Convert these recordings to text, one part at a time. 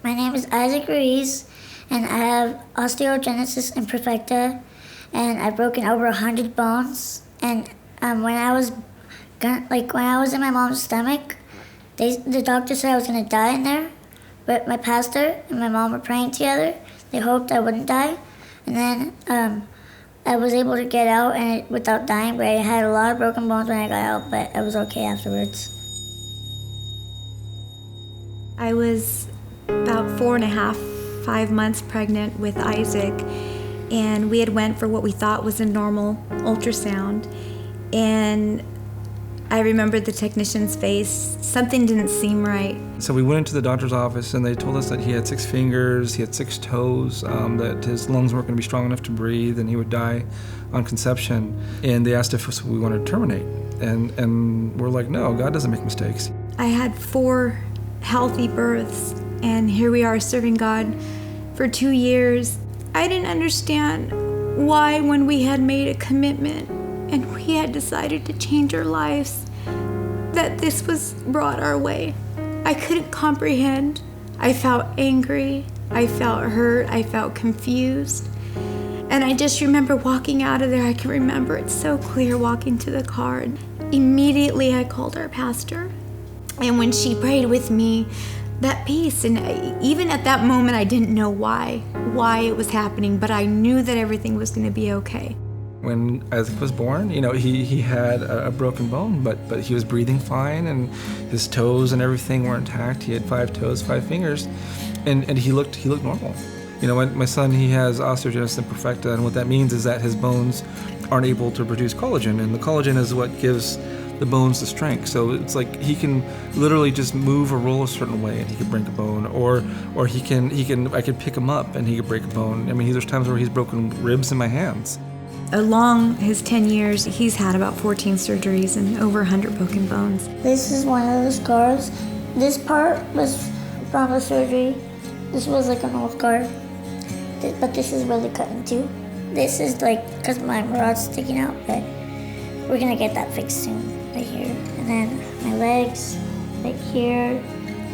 My name is Isaac Ruiz, and I have osteogenesis imperfecta, and I've broken over 100 bones. And when I was in my mom's stomach, the doctor said I was gonna die in there, but my pastor and my mom were praying together. They hoped I wouldn't die, and then I was able to get out without dying. But I had a lot of broken bones when I got out, but I was okay afterwards. I was about 4.5, 5 months pregnant with Isaac, and we had went for what we thought was a normal ultrasound. And I remember the technician's face. Something didn't seem right. So we went into the doctor's office, and they told us that he had 6 fingers, he had 6 toes, that his lungs weren't going to be strong enough to breathe, and he would die on conception. And they asked if we wanted to terminate. And we're like, no, God doesn't make mistakes. I had 4 healthy births, and here we are serving God for 2 years. I didn't understand why, when we had made a commitment and we had decided to change our lives, that this was brought our way. I couldn't comprehend. I felt angry, I felt hurt, I felt confused. And I just remember walking out of there. I can remember it so clear, walking to the car. And immediately I called our pastor. And when she prayed with me, that peace, and even at that moment, I didn't know why it was happening, but I knew that everything was going to be okay. When Isaac was born, he had a broken bone, but he was breathing fine, and his toes and everything were intact. He had 5 toes, 5 fingers, and he looked normal. My son, he has osteogenesis imperfecta, and what that means is that his bones aren't able to produce collagen, and the collagen is what gives the bones the strength. So it's like he can literally just move or roll a certain way and he could break a bone, or I could pick him up and he could break a bone. I mean, there's times where he's broken ribs in my hands. Along his 10 years, he's had about 14 surgeries and over 100 broken bones. This is one of the scars. This part was from the surgery. This was like an old scar, but this is really cut in two. This is because my rod's sticking out, but we're gonna get that fixed soon, right here. And then my legs, right here,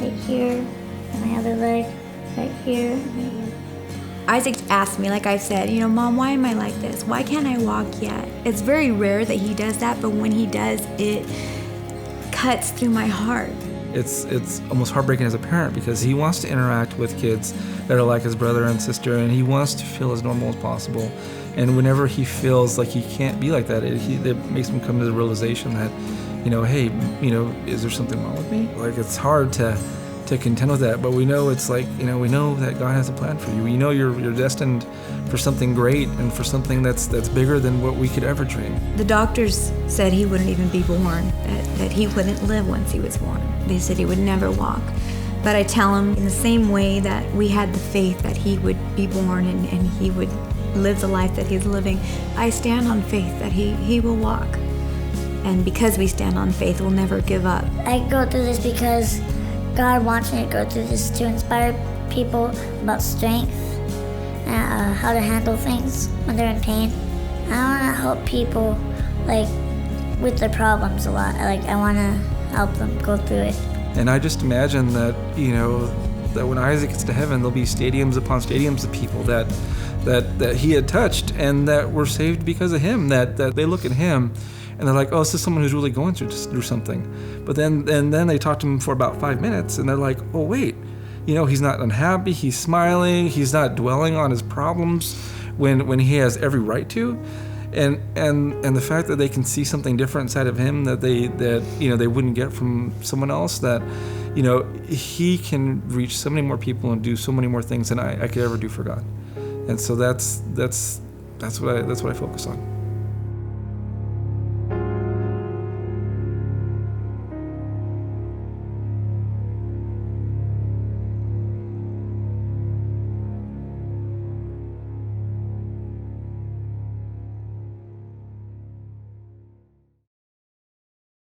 and my other leg, right here, and right here. Isaac asked me, like I said, Mom, why am I like this? Why can't I walk yet? It's very rare that he does that, but when he does, it cuts through my heart. It's almost heartbreaking as a parent, because he wants to interact with kids that are like his brother and sister, and he wants to feel as normal as possible. And whenever he feels like he can't be like that, it makes him come to the realization that, hey, is there something wrong with me? It's hard to contend with that, but we know we know that God has a plan for you. We know you're destined for something great and for something that's bigger than what we could ever dream. The doctors said he wouldn't even be born, that he wouldn't live once he was born. They said he would never walk. But I tell him, in the same way that we had the faith that he would be born and he would live the life that he's living, I stand on faith that he will walk. And because we stand on faith, we'll never give up. I go through this because God wants me to go through this to inspire people about strength and how to handle things when they're in pain. I want to help people with their problems a lot. I want to help them go through it. And I just imagine that that when Isaac gets to heaven, there'll be stadiums upon stadiums of people that he had touched and that were saved because of him. That they look at him and they're like, oh, this is someone who's really going through something. But then they talk to him for about 5 minutes, and they're like, oh, wait, he's not unhappy, he's smiling, he's not dwelling on his problems when he has every right to. And the fact that they can see something different inside of him that they wouldn't get from someone else, that he can reach so many more people and do so many more things than I could ever do for God. And so that's what I focus on.